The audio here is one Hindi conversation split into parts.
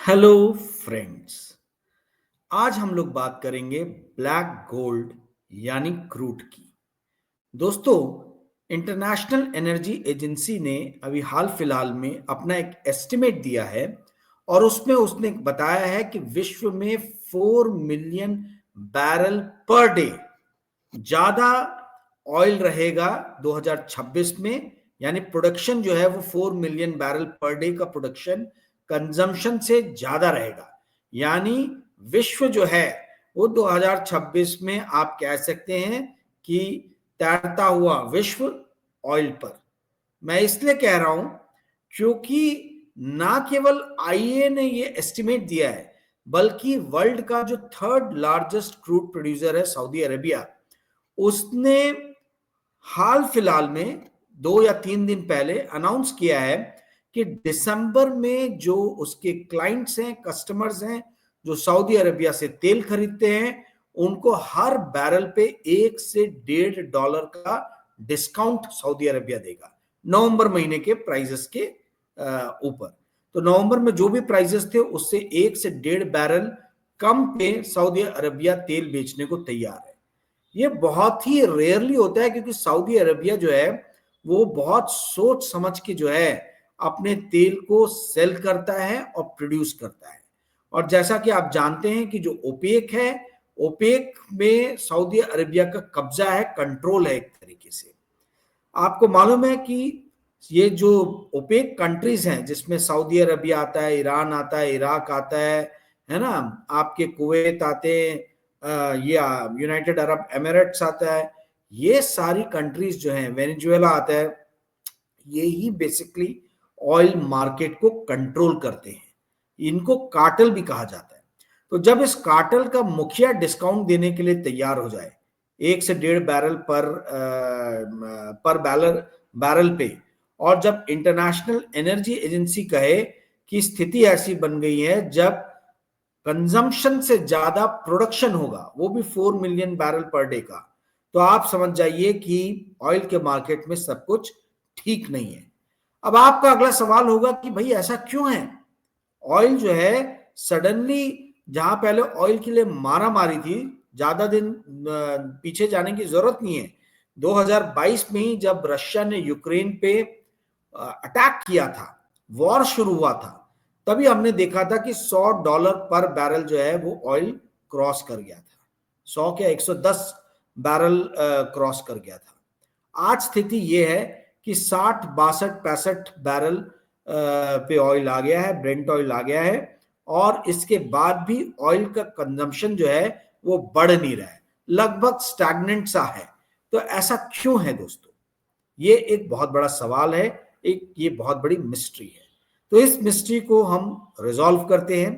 Hello friends. आज हम लोग बात करेंगे ब्लैक गोल्ड यानी क्रूड की। दोस्तों, इंटरनेशनल एनर्जी एजेंसी ने अभी हाल फिलहाल में अपना एक एस्टिमेट दिया है और उसमें उसने बताया है कि विश्व में 4 मिलियन बैरल पर डे ज्यादा ऑयल रहेगा 2026 में। यानी प्रोडक्शन जो है वो 4 मिलियन बैरल पर डे का प्रोडक्शन कंजम्पशन से ज्यादा रहेगा। यानी विश्व जो है वो 2026 में आप कह सकते हैं कि तैरता हुआ विश्व ऑयल पर। मैं इसलिए कह रहा हूं क्योंकि ना केवल आईए ने ये एस्टिमेट दिया है, बल्कि वर्ल्ड का जो थर्ड लार्जेस्ट क्रूड प्रोड्यूसर है सऊदी अरेबिया, उसने हाल फिलहाल में 2 या 3 दिन पहले अनाउंस किया है कि दिसंबर में जो उसके क्लाइंट्स हैं, कस्टमर्स हैं, जो सऊदी अरेबिया से तेल खरीदते हैं, उनको हर बैरल पे $1 से $1.5 का डिस्काउंट सऊदी अरेबिया देगा नवंबर महीने के प्राइजेस के ऊपर। तो नवंबर में जो भी प्राइजेस थे उससे 1 से 1.5 बैरल कम पे सऊदी अरेबिया तेल बेचने को तैयार है। ये बहुत ही रेयरली होता है क्योंकि सऊदी अरेबिया जो है वो बहुत सोच समझ के जो है अपने तेल को सेल करता है और प्रोड्यूस करता है। और जैसा कि आप जानते हैं कि जो ओपेक है, ओपेक में सऊदी अरेबिया का कब्जा है, कंट्रोल है एक तरीके से। आपको मालूम है कि ये जो ओपेक कंट्रीज हैं जिसमें सऊदी अरबिया आता है, ईरान आता है, इराक आता है ना, आपके कुवैत आते हैं, ये यूनाइटेड अरब एमिरेट्स आता है, ये सारी कंट्रीज जो हैं, वेनेजुएला आता है, ये ही बेसिकली ऑयल मार्केट को कंट्रोल करते हैं। इनको कार्टेल भी कहा जाता है। तो जब इस कार्टेल का मुखिया डिस्काउंट देने के लिए तैयार हो जाए 1 से 1.5 बैरल पर बैरल पे, और जब इंटरनेशनल एनर्जी एजेंसी कहे कि स्थिति ऐसी बन गई है जब कंजम्पशन से ज्यादा प्रोडक्शन होगा, वो भी 4 मिलियन बैरल पर डे का, तो आप समझ जाइए कि ऑयल के मार्केट में सब कुछ ठीक नहीं है। अब आपका अगला सवाल होगा कि भाई ऐसा क्यों है? ऑयल जो है सडनली, जहां पहले ऑयल के लिए मारा मारी थी, ज्यादा दिन पीछे जाने की जरूरत नहीं है। 2022 में ही जब रशिया ने यूक्रेन पे अटैक किया था, वॉर शुरू हुआ था, तभी हमने देखा था कि $100 पर बैरल जो है वो ऑयल क्रॉस कर गया था। 100 क्या 110 बैरल क्रॉस कर गया था। आज स्थिति ये है कि 60, 62, 65 बैरल पे ऑयल आ गया है, ब्रेंट ऑयल आ गया है, और इसके बाद भी ऑयल का कंजम्पशन जो है वो बढ़ नहीं रहा है, लगभग स्टैग्नेंट सा है। तो ऐसा क्यों है दोस्तों? ये एक बहुत बड़ा सवाल है, एक ये बहुत बड़ी मिस्ट्री है। तो इस मिस्ट्री को हम रिजॉल्व करते हैं।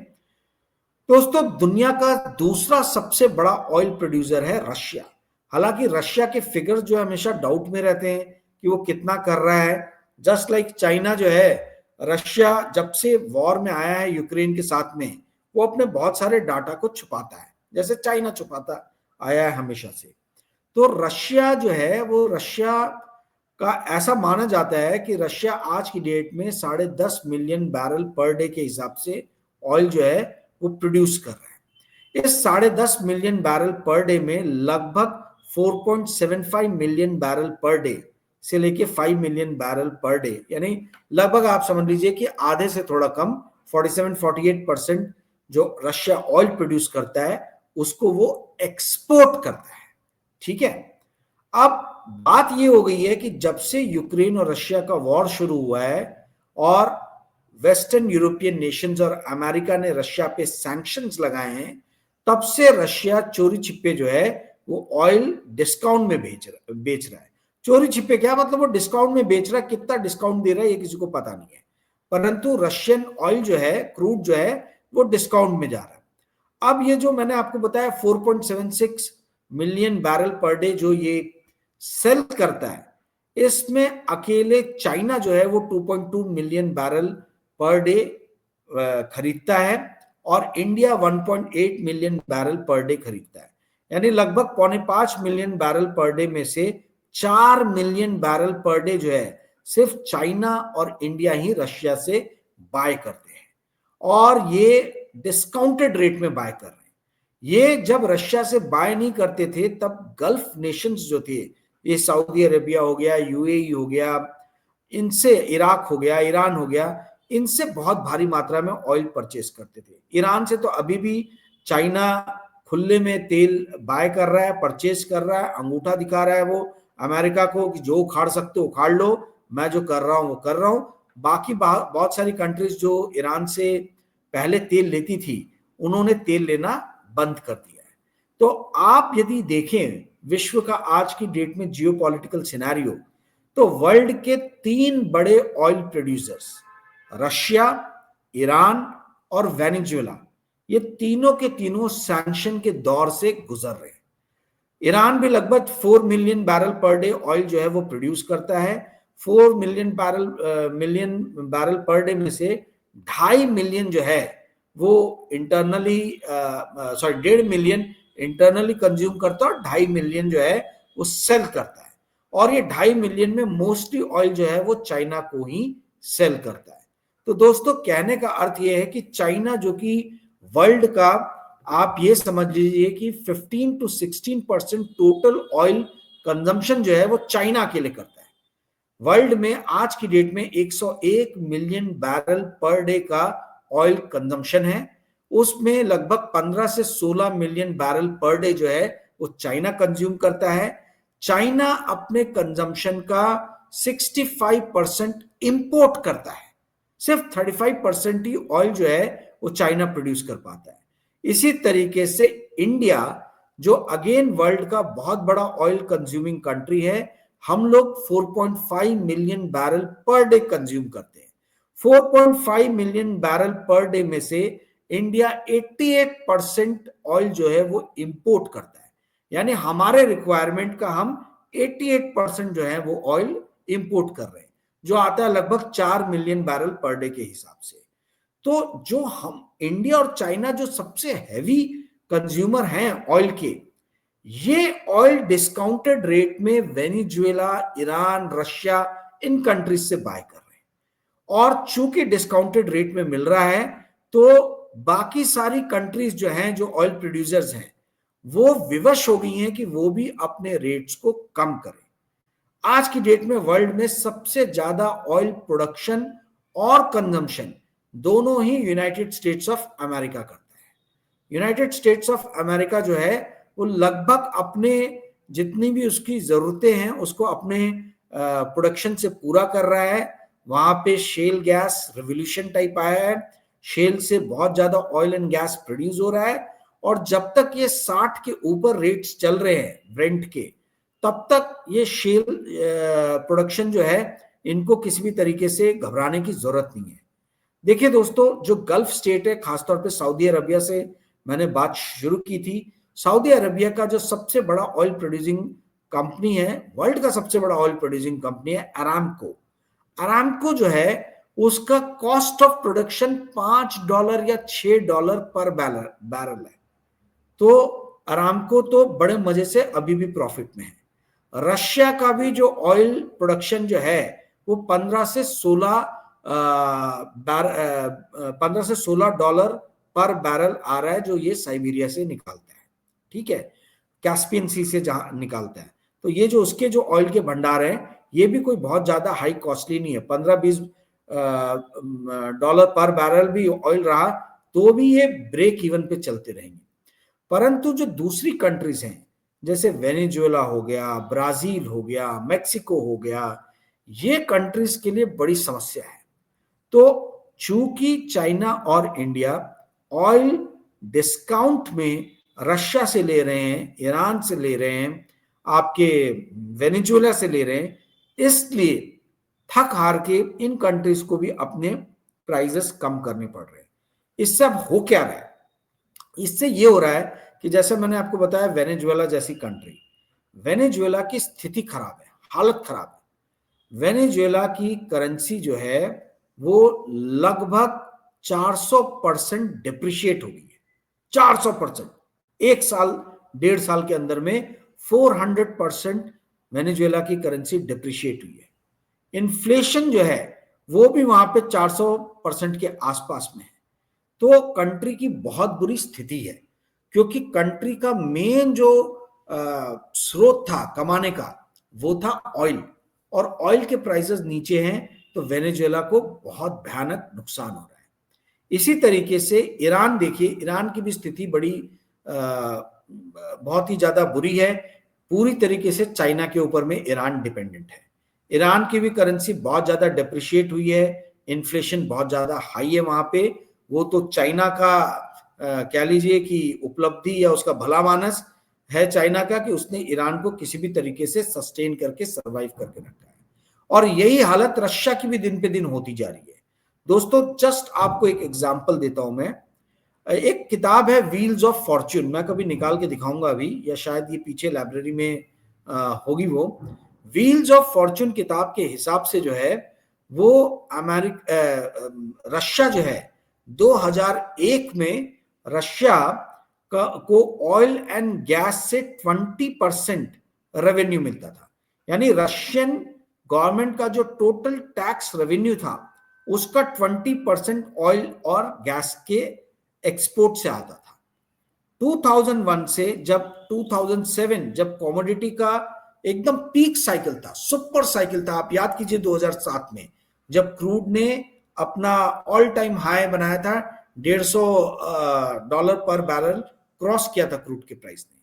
दोस्तों, दुनिया का दूसरा सबसे बड़ा ऑयल प्रोड्यूसर है रशिया। हालांकि रशिया के फिगर्स जो है हमेशा डाउट में रहते हैं कि वो कितना कर रहा है। जस्ट लाइक चाइना जो है, रशिया जब से वॉर में आया है यूक्रेन के साथ में, वो अपने बहुत सारे डाटा को छुपाता है, जैसे चाइना छुपाता आया है हमेशा से। तो रशिया जो है, वो रशिया का ऐसा माना जाता है कि रशिया आज की डेट में 10.5 मिलियन बैरल पर डे के हिसाब से ऑयल जो है वो प्रोड्यूस कर रहा है। इस 10.5 मिलियन बैरल पर डे में लगभग 4.75 मिलियन बैरल पर डे से लेके 5 मिलियन बैरल पर डे, यानी लगभग आप समझ लीजिए कि आधे से थोड़ा कम, 47-48% जो रशिया ऑयल प्रोड्यूस करता है उसको वो एक्सपोर्ट करता है। ठीक है। अब बात यह हो गई है कि जब से यूक्रेन और रशिया का वॉर शुरू हुआ है और वेस्टर्न यूरोपियन नेशंस और अमेरिका ने रशिया पे सैंक्शंस लगाए हैं, तब से रशिया चोरी छिपे जो है वो ऑयल डिस्काउंट में बेच रहा है। चोरी छिपे क्या मतलब? वो डिस्काउंट में बेच रहा है। कितना डिस्काउंट दे रहा है ये किसी को पता नहीं है, परंतु रशियन ऑयल जो है, क्रूड जो है, वो डिस्काउंट में जा रहा है। अब ये जो मैंने आपको बताया 4.76 मिलियन बैरल पर डे जो ये सेल करता है, इसमें अकेले चाइना जो है वो 2.2 मिलियन बैरल पर डे खरीदता है, और India 1.8 million barrel per day खरीदता है। यानी लगभग 4.5 मिलियन बैरल पर डे में से 4 मिलियन बैरल पर डे जो है सिर्फ चाइना और इंडिया ही रशिया से बाय करते हैं। और ये डिस्काउंटेड रेट में बाय कर रहे हैं। ये जब रशिया से बाय नहीं करते थे तब गल्फ नेशंस जो थे, ये सऊदी अरेबिया हो गया, यूएई हो गया, इनसे, इराक हो गया, ईरान हो गया, इनसे बहुत भारी मात्रा में ऑयल परचेस करते थे। ईरान से तो अभी भी चाइना खुले में तेल बाय कर रहा है, परचेस कर रहा है, अंगूठा दिखा रहा है वो अमेरिका को कि जो उखाड़ सकते हो उखाड़ लो, मैं जो कर रहा हूं वो कर रहा हूं। बाकी बहुत सारी कंट्रीज जो ईरान से पहले तेल लेती थी, उन्होंने तेल लेना बंद कर दिया है। तो आप यदि देखें विश्व का आज की डेट में जियोपॉलिटिकल सिनेरियो, तो वर्ल्ड के 3 बड़े ऑयल प्रोड्यूसर्स, रशिया, ईरान और वेनेजुएला, ये तीनों के तीनों सैंक्शन के दौर से गुजर रहे हैं। ईरान भी लगभग 4 million barrel per day oil जो है वो प्रोड्यूस करता है। 4 मिलियन बैरल पर डे में से 2.5 मिलियन जो है वो internally, sorry 1.5 million internally consume करता है और 2.5 मिलियन जो है वो सेल करता है। और ये 2.5 मिलियन में मोस्टली ऑयल जो है वो चाइना को ही सेल करता है। तो दोस्तों कहने का अर्थ ये है कि चाइना जो कि वर्ल्ड का, आप ये समझ लीजिए कि 15 to 16% टोटल ऑयल कंजम्पशन जो है वो चाइना के लिए करता है। वर्ल्ड में आज की डेट में 101 मिलियन बैरल पर डे का ऑयल कंजम्पशन है, उसमें लगभग 15 से 16 मिलियन बैरल पर डे जो है वो चाइना कंज्यूम करता है। चाइना अपने कंजम्पशन का 65% इंपोर्ट करता है, सिर्फ 35% ही ऑयल जो है वो चाइना प्रोड्यूस कर पाता है। इसी तरीके से इंडिया, जो अगेन वर्ल्ड का बहुत बड़ा ऑयल कंज्यूमिंग कंट्री है, हम लोग 4.5 million barrel per day consume करते हैं। 4.5 मिलियन बैरल पर डे में से इंडिया 88% ऑयल जो है वो इंपोर्ट करता है, यानी हमारे रिक्वायरमेंट का हम 88% जो है वो ऑयल इंपोर्ट कर रहे हैं, जो आता है लगभग 4 मिलियन बैरल पर डे के हिसाब से। तो जो हम इंडिया और चाइना जो सबसे हैवी कंज्यूमर हैं ऑयल के, ये ऑयल डिस्काउंटेड रेट में वेनेजुएला, ईरान, रशिया, इन कंट्रीज से बाय कर रहे हैं। और चूंकि डिस्काउंटेड रेट में मिल रहा है, तो बाकी सारी कंट्रीज जो हैं, जो ऑयल प्रोड्यूसर्स हैं, वो विवश हो गई हैं कि वो भी अपने रेट्स को कम करें। आज की डेट में वर्ल्ड में सबसे ज्यादा ऑयल प्रोडक्शन और कंजम्पशन दोनों ही यूनाइटेड स्टेट्स ऑफ अमेरिका करता है। यूनाइटेड स्टेट्स ऑफ अमेरिका जो है वो लगभग अपने जितनी भी उसकी जरूरतें हैं उसको अपने प्रोडक्शन से पूरा कर रहा है। वहां पे शेल गैस रिवोल्यूशन टाइप आया है, शेल से बहुत ज्यादा ऑयल एंड गैस प्रोड्यूस हो रहा है, और जब तक ये 60 के ऊपर रेट्स चल रहे हैं ब्रेंट के, तब तक ये शेल प्रोडक्शन जो है इनको किसी भी तरीके से घबराने की जरूरत नहीं है। देखिए दोस्तों, जो गल्फ स्टेट है, खासतौर पे सऊदी अरबिया से मैंने बात शुरू की थी। सऊदी अरबिया का जो सबसे बड़ा ऑयल प्रोड्यूसिंग कंपनी है, वर्ल्ड का सबसे बड़ा ऑयल प्रोड्यूसिंग कंपनी है अरामको। अरामको जो है उसका कॉस्ट ऑफ प्रोडक्शन $5 या $6 पर बैरल है। तो अरामको तो बड़े मजे से अभी भी प्रॉफिट में है। रशिया का भी जो ऑयल प्रोडक्शन जो है वो 15 से 16 डॉलर पर बैरल आ रहा है, जो ये साइबेरिया से निकालता है, ठीक है, कैस्पियन सी से जहां निकालता है। तो ये जो उसके जो ऑयल के भंडार हैं, ये भी कोई बहुत ज्यादा हाई कॉस्टली नहीं है। 15-20 डॉलर पर बैरल भी ऑयल रहा तो भी ये ब्रेक इवन पे चलते रहेंगे। परंतु जो दूसरी कंट्रीज हैं, जैसे वेनेजुएला हो गया, ब्राजील हो गया, मेक्सिको हो गया, ये कंट्रीज के लिए बड़ी समस्या है। तो चूंकि चाइना और इंडिया ऑयल डिस्काउंट में रशिया से ले रहे हैं, ईरान से ले रहे हैं, आपके वेनेजुएला से ले रहे हैं, इसलिए थक हार के इन कंट्रीज को भी अपने प्राइसेस कम करने पड़ रहे हैं। इससे अब हो क्या रहा है? इससे ये हो रहा है कि जैसे मैंने आपको बताया, वेनेजुएला जैसी कंट्री, वेनेजुएला की स्थिति खराब है, हालत खराब है। वेनेजुएला की करेंसी जो है वो लगभग 400% डिप्रिशिएट हो गई है। 400%, एक साल 1.5 साल के अंदर में 400% वेनेजुएला की करेंसी डिप्रिशिएट हुई है। इन्फ्लेशन जो है वो भी वहां पे 400% के आसपास में है। तो कंट्री की बहुत बुरी स्थिति है, क्योंकि कंट्री का मेन जो स्रोत था कमाने का वो था ऑयल, और ऑयल के प्राइसेस नीचे हैं, तो वेनेजुएला को बहुत भयानक नुकसान हो रहा है। इसी तरीके से ईरान देखिए, ईरान की भी स्थिति बड़ी बहुत ही ज्यादा बुरी है। पूरी तरीके से चाइना के ऊपर में ईरान डिपेंडेंट है। ईरान की भी करेंसी बहुत ज्यादा डेप्रिशिएट हुई है, इन्फ्लेशन बहुत ज्यादा हाई है वहां पे। वो तो चाइना का कह लीजिए कि उपलब्धि या उसका भला मानस है चाइना का, कि उसने ईरान को किसी भी तरीके से सस्टेन करके सर्वाइव करके रखा है। और यही हालत रशिया की भी दिन पे दिन होती जा रही है। दोस्तों जस्ट आपको एक एग्जांपल देता हूं मैं। एक किताब है व्हील्स ऑफ फॉर्च्यून, मैं कभी निकाल के दिखाऊंगा अभी, या शायद ये पीछे लाइब्रेरी में होगी वो। व्हील्स ऑफ फॉर्च्यून किताब के हिसाब से जो है वो रशिया जो है 2001 में रशिया को ऑयल एंड गैस से 20% रेवेन्यू मिलता था। यानी रशियन गवर्नमेंट का जो टोटल टैक्स रेवेन्यू था उसका 20% ऑयल और गैस के एक्सपोर्ट से आता था। 2001 से जब 2007 जब कमोडिटी का एकदम पीक साइकिल था, सुपर साइकिल था, आप याद कीजिए 2007 में जब क्रूड ने अपना ऑल टाइम हाई बनाया था, $150 पर बैरल क्रॉस किया था क्रूड के प्राइस ने।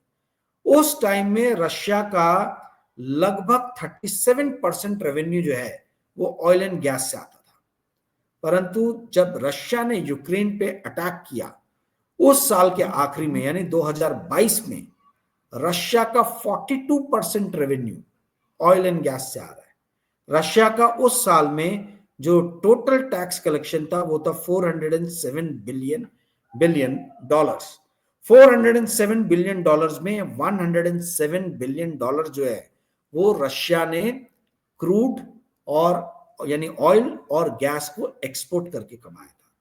उस टाइम में रशिया का लगभग 37% रेवेन्यू जो है वो ऑयल एंड गैस से आता था। परंतु जब रशिया ने यूक्रेन पे अटैक किया उस साल के आखिरी में यानी 2022 में रशिया का 42% रेवेन्यू ऑयल एंड गैस से आ रहा है। रशिया का उस साल में जो टोटल टैक्स कलेक्शन था वो था $407 बिलियन डॉलर्स। $407 बिलियन में $107 बिलियन जो है वो रशिया ने क्रूड और यानी ऑयल और गैस को एक्सपोर्ट करके कमाया था।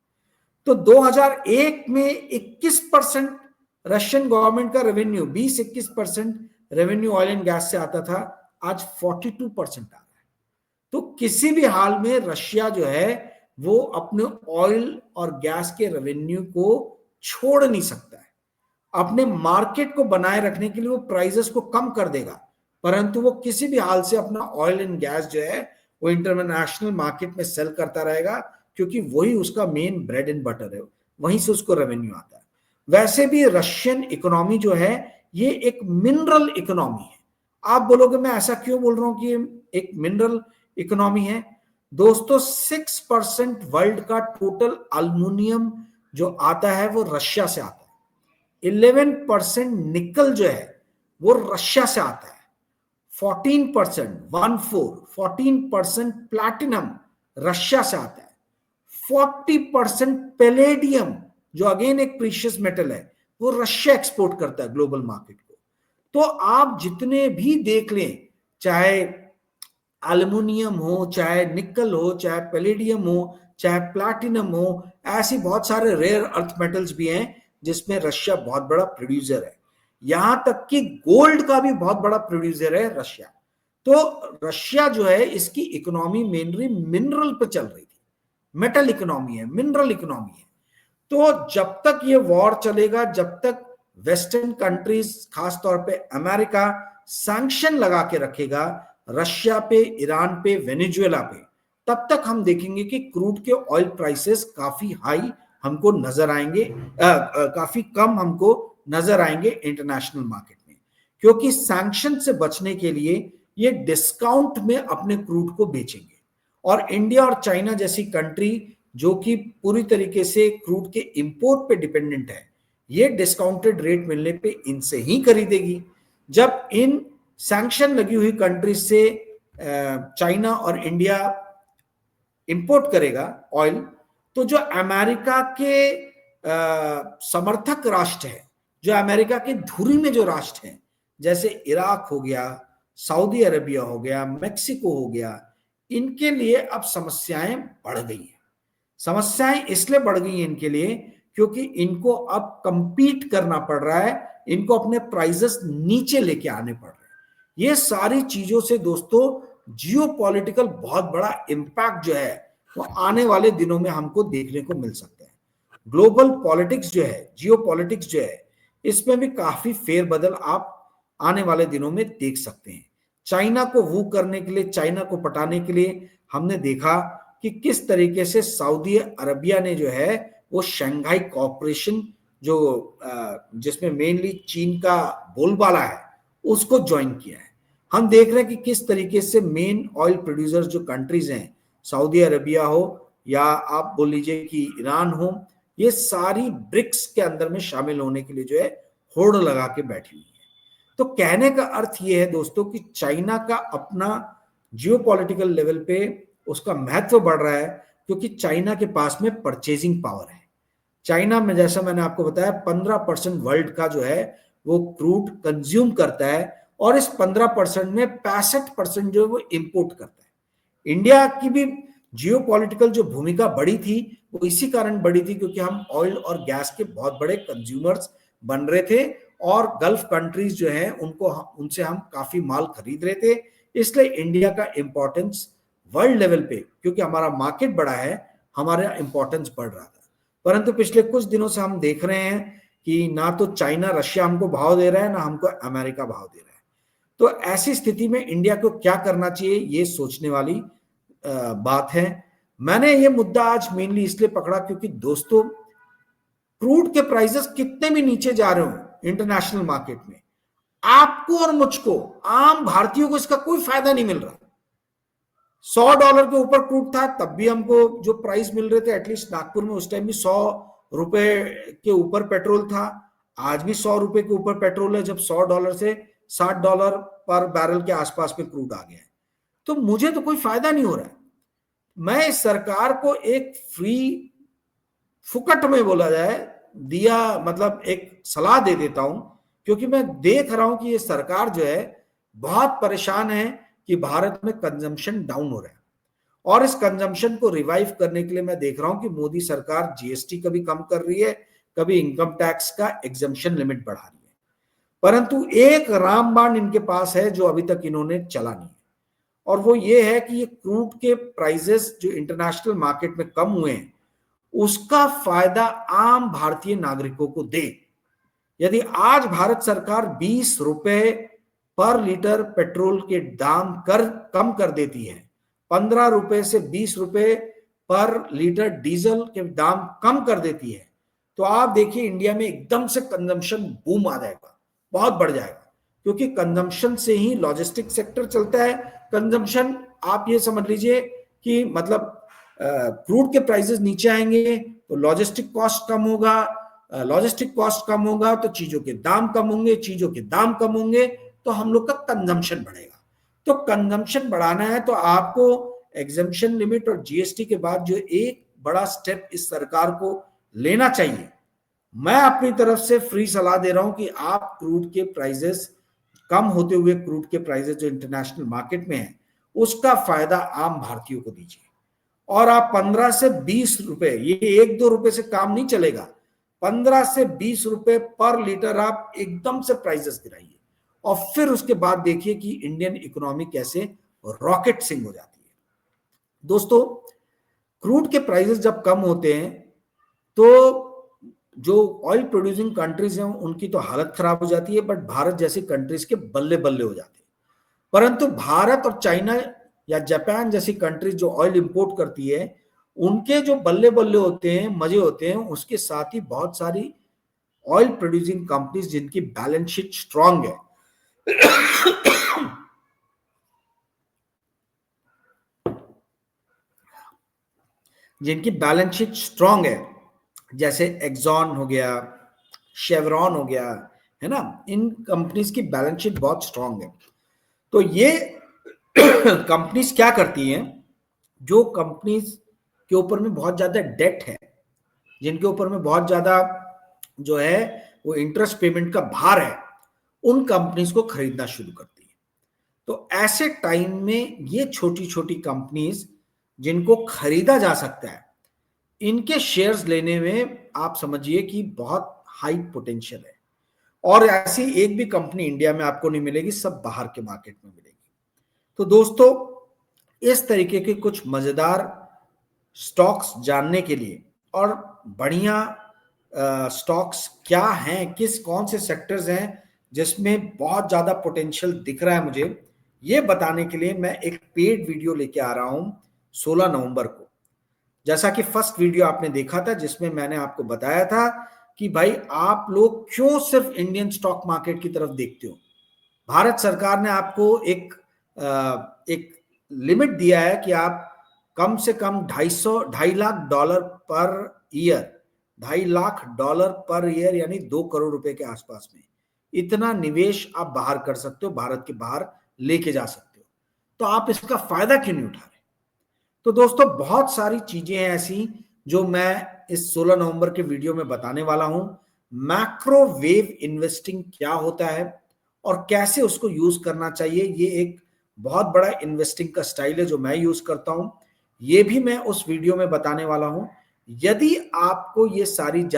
तो 2001 में 21% रशियन गवर्नमेंट का revenue, 20-21% revenue oil and gas से आता था, आज 42% आ रहा है। तो किसी भी हाल में रशिया जो है वो अपने ऑयल और गैस के रेवेन्यू को छोड़ नहीं सकता है। अपने मार्केट को बनाए रखने के लिए वो प्राइसेस को कम कर देगा, परंतु वो किसी भी हाल से अपना ऑयल एंड गैस जो है वो इंटरनेशनल मार्केट में सेल करता रहेगा, क्योंकि वही उसका मेन ब्रेड एंड बटर है, वहीं से उसको रेवेन्यू आता है। वैसे भी रशियन इकोनॉमी जो है ये एक मिनरल इकोनॉमी है। आप बोलोगे मैं ऐसा क्यों बोल रहा हूं कि ये एक मिनरल इकोनॉमी है? दोस्तों 6% वर्ल्ड का टोटल अल्युमिनियम जो आता है वो रशिया से आता है। 11% निकल जो है वो रशिया से आता है। 14% प्लैटिनम रशिया से आता है। 40% पैलेडियम जो अगेन एक प्रीशियस मेटल है वो रशिया एक्सपोर्ट करता है ग्लोबल मार्केट को। तो आप जितने भी देख लें, चाहे एल्युमिनियम हो, चाहे निकल हो, चाहे पैलेडियम हो, चाहे प्लैटिनम हो, ऐसी बहुत सारे रेयर अर्थ मेटल्स भी हैं जिसमें रशिया बहुत बड़ा प्रोड्यूसर है। यहां तक कि गोल्ड का भी बहुत बड़ा प्रोड्यूसर है रशिया। तो रशिया जो है इसकी इकोनॉमी मेनली मिनरल पे चल रही थी, मेटल इकोनॉमी है, मिनरल इकोनॉमी है। तो जब तक ये वॉर चलेगा, जब तक वेस्टर्न कंट्रीज खासतौर पे अमेरिका सैंक्शन लगा के रखेगा रशिया पे, ईरान पे, वेनेजुएला पे, तब तक हम देखेंगे कि क्रूड के ऑयल प्राइसेस काफी हाई हमको नजर आएंगे, काफी कम हमको नजर आएंगे इंटरनेशनल मार्केट में, क्योंकि सैंक्शन से बचने के लिए ये डिस्काउंट में अपने क्रूड को बेचेंगे। और इंडिया और चाइना जैसी कंट्री जो कि पूरी तरीके से क्रूड के इंपोर्ट पे डिपेंडेंट है, ये डिस्काउंटेड रेट मिलने पे इनसे ही खरीदेगी। जब इन सैंक्शन लगी हुई कंट्रीज से चाइना और इंडिया इंपोर्ट करेगा ऑयल, तो जो अमेरिका के समर्थक राष्ट्र है, जो अमेरिका के धुरी में जो राष्ट्र हैं, जैसे इराक हो गया, सऊदी अरेबिया हो गया, मेक्सिको हो गया, इनके लिए अब समस्याएं बढ़ गई हैं। समस्याएं इसलिए बढ़ गई हैं इनके लिए क्योंकि इनको अब कंपीट करना पड़ रहा है, इनको अपने प्राइसेस नीचे लेके आने पड़ रहे हैं। ये सारी चीजों से दोस्तों जियोपॉलिटिकल बहुत बड़ा इंपैक्ट जो है वो आने वाले दिनों में हमको देखने को मिल सकता है। ग्लोबल पॉलिटिक्स जो है, जियो पॉलिटिक्स जो है, इसमें भी काफी फेरबदल आप आने वाले दिनों में देख सकते हैं। चाइना को वो करने के लिए, चाइना को पटाने के लिए हमने देखा कि किस तरीके से सऊदी अरबिया ने जो है वो शंघाई कॉरपोरेशन जो जिसमें मेनली चीन का बोलबाला है, उसको ज्वाइन किया है। हम देख रहे हैं कि किस तरीके से मेन ऑयल प्रोड्यूसर्स जो कंट्रीज हैं, सऊदी अरबिया हो या आप बोल लीजिए कि ईरान हो, ये सारी ब्रिक्स के अंदर में शामिल होने के लिए जो है होड़ लगा के बैठी हुई है। तो कहने का अर्थ ये है दोस्तों कि चाइना का अपना जियोपॉलिटिकल लेवल पे उसका महत्व बढ़ रहा है, क्योंकि चाइना के पास में परचेजिंग पावर है। चाइना में, जैसा मैंने आपको बताया, 15% वर्ल्ड का जो है वो क्रूड कंज्यूम करता है, और इस 15% में 65% जो है वो इंपोर्ट करता है। इंडिया की भी जियोपॉलिटिकल जो भूमिका बढ़ी थी वो इसी कारण बढ़ी थी क्योंकि हम ऑयल और गैस के बहुत बड़े कंज्यूमर्स बन रहे थे, और गल्फ कंट्रीज जो हैं उनको उनसे हम काफी माल खरीद रहे थे। इसलिए इंडिया का इंपॉर्टेंस वर्ल्ड लेवल पे, क्योंकि हमारा मार्केट बड़ा है, हमारा इंपॉर्टेंस बढ़ रहा था। परंतु पिछले कुछ दिनों से हम देख रहे हैं कि ना तो चाइना, रशिया हमको भाव दे रहा है, ना हमको अमेरिका भाव दे रहा है। तो ऐसी स्थिति में इंडिया को क्या करना चाहिए, ये सोचने वाली बात है। मैंने ये मुद्दा आज मेनली इसलिए पकड़ा क्योंकि दोस्तों, क्रूड के प्राइसेस कितने भी नीचे जा रहे हो इंटरनेशनल मार्केट में, आपको और मुझको, आम भारतीयों को इसका कोई फायदा नहीं मिल रहा। $100 के ऊपर क्रूड था तब भी हमको जो प्राइस मिल रहे थे, एटलीस्ट नागपुर में उस टाइम भी ₹100 के ऊपर पेट्रोल था। आज भी ₹100 के ऊपर पेट्रोल है, जब $100 से $60 पर बैरल के आसपास में क्रूड आ गया है। तो मुझे तो कोई फायदा नहीं हो रहा है। मैं इस सरकार को एक फ्री, फुकट में बोला जाए, दिया मतलब एक सलाह दे देता हूं, क्योंकि मैं देख रहा हूं कि ये सरकार जो है बहुत परेशान है कि भारत में कंजम्पशन डाउन हो रहा है, और इस कंजम्पशन को रिवाइव करने के लिए मैं देख रहा हूं कि मोदी सरकार जीएसटी कभी कम कर रही है, कभी इनकम टैक्स का एग्जम्पशन लिमिट बढ़ा रही है, परंतु एक रामबाण इनके पास है जो अभी तक इन्होंने चला नहीं है, और वो ये है कि ये क्रूड के प्राइसेस जो इंटरनेशनल मार्केट में कम हुए हैं, उसका फायदा आम भारतीय नागरिकों को दे। यदि आज भारत सरकार ₹20 पर लीटर पेट्रोल के दाम कम कर देती है, ₹15 से ₹20 पर लीटर डीजल के दाम कम कर देती है, तो आप देखिए इंडिया में एकदम से कंजम्पशन बूम आ जाएगा, बहुत बढ़ जाएगा, क्योंकि कंजम्पशन से ही लॉजिस्टिक सेक्टर चलता है। कंजम्पशन, आप ये समझ लीजिए कि मतलब क्रूड के प्राइसेस नीचे आएंगे तो लॉजिस्टिक कॉस्ट कम होगा, लॉजिस्टिक कॉस्ट कम होगा तो चीजों के दाम कम होंगे, चीजों के दाम कम होंगे तो हम लोग का कंजम्पशन बढ़ेगा। तो कंजम्पशन बढ़ाना है तो आपको एग्जम्पशन लिमिट और जीएसटी के बाद जो एक बड़ा स्टेप इस सरकार को लेना चाहिए, मैं अपनी तरफ से फ्री सलाह दे रहा हूं कि आप क्रूड के प्राइसेस, कम होते हुए क्रूड के प्राइसेस जो इंटरनेशनल मार्केट में है, उसका फायदा आम भारतीयों को दीजिए, और आप 15 से ₹20, ये 1-2 रुपए से काम नहीं चलेगा, 15 से ₹20 पर लीटर आप एकदम से प्राइसेस गिराइए, और फिर उसके बाद देखिए कि इंडियन इकोनॉमी कैसे रॉकेट सिंग हो जाती है। दोस्तों, क्रूड के प्राइसेस जब कम होते हैं तो जो ऑयल प्रोड्यूसिंग कंट्रीज हैं उनकी तो हालत खराब हो जाती है, बट भारत जैसी कंट्रीज के बल्ले बल्ले हो जाते हैं। परंतु भारत और चाइना या जापान जैसी कंट्रीज जो ऑयल इंपोर्ट करती है, उनके जो बल्ले बल्ले होते हैं, मजे होते हैं, उसके साथ ही बहुत सारी ऑयल प्रोड्यूसिंग कंपनीज जिनकी बैलेंस शीट स्ट्रांग है, जिनकी बैलेंस शीट स्ट्रांग है, जैसे एक्सॉन हो गया, शेवरॉन हो गया, है ना, इन कंपनीज की बैलेंस शीट बहुत स्ट्रांग है। तो ये कंपनीज क्या करती हैं, जो कंपनीज के ऊपर में बहुत ज्यादा डेट है, जिनके ऊपर में बहुत ज्यादा जो है वो इंटरेस्ट पेमेंट का भार है, उन कंपनीज को खरीदना शुरू करती है। तो ऐसे टाइम में ये छोटी छोटी कंपनीज जिनको खरीदा जा सकता है, इनके शेयर्स लेने में आप समझिए कि बहुत हाई पोटेंशियल है, और ऐसी एक भी कंपनी इंडिया में आपको नहीं मिलेगी, सब बाहर के मार्केट में मिलेगी। तो दोस्तों, इस तरीके के कुछ मजेदार स्टॉक्स जानने के लिए और बढ़िया स्टॉक्स क्या हैं, किस कौन से सेक्टर्स हैं जिसमें बहुत ज़्यादा पोटेंशियल दिख रहा है मुझे, ये बताने के लिए मैं एक पेड वीडियो लेके आ रहा हूँ 16 नवंबर को। जैसा कि फर्स्ट वीडियो आपने देखा था जिसमें मैंने आपको बताया था कि भाई आप लोग क्यों सिर्फ इंडियन स्टॉक मार्केट की तरफ देखते हो। भारत सरकार ने आपको एक लिमिट दिया है कि आप कम से कम 2.5 लाख पर ईयर, $2.5 लाख यानी 2 करोड़ रुपए के आसपास में इतना निवेश आप बाहर कर सकते हो, भारत के बाहर लेके जा सकते हो। तो आप इसका फायदा क्यों नहीं उठा रहे। तो दोस्तों बहुत सारी चीजें हैं ऐसी जो मैं इस 16 नवंबर के वीडियो में बताने वाला हूं। मैक्रोवेव इन्वेस्टिंग क्या होता है और कैसे उसको यूज करना चाहिए, ये एक बहुत बड़ा इन्वेस्टिंग का स्टाइल है जो मैं यूज करता हूं, ये भी मैं उस वीडियो में बताने वाला हूं। यदि आपको ये सारी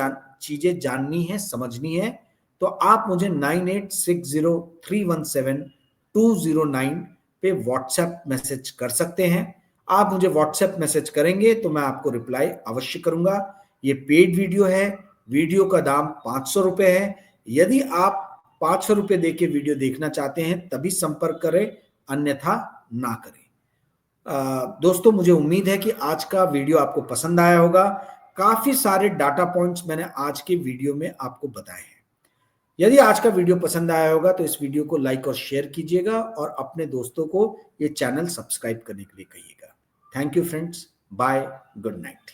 चीजें जाननी है, समझनी है, तो आप मुझे 9860317209 पे व्हाट्सएप मैसेज कर सकते हैं। आप मुझे व्हाट्सएप मैसेज करेंगे तो मैं आपको रिप्लाई अवश्य करूंगा। ये पेड वीडियो है, वीडियो का दाम 500 रुपए है। यदि आप 500 रुपए देके वीडियो देखना चाहते हैं तभी संपर्क करें, अन्यथा ना करें। दोस्तों मुझे उम्मीद है कि आज का वीडियो आपको पसंद आया होगा। काफी सारे डाटा पॉइंट्स मैंने आज के वीडियो में आपको बताए हैं। यदि आज का वीडियो पसंद आया होगा तो इस वीडियो को लाइक और शेयर कीजिएगा और अपने दोस्तों को ये चैनल सब्सक्राइब करने के लिए कहिएगा। Thank you friends, bye, good night.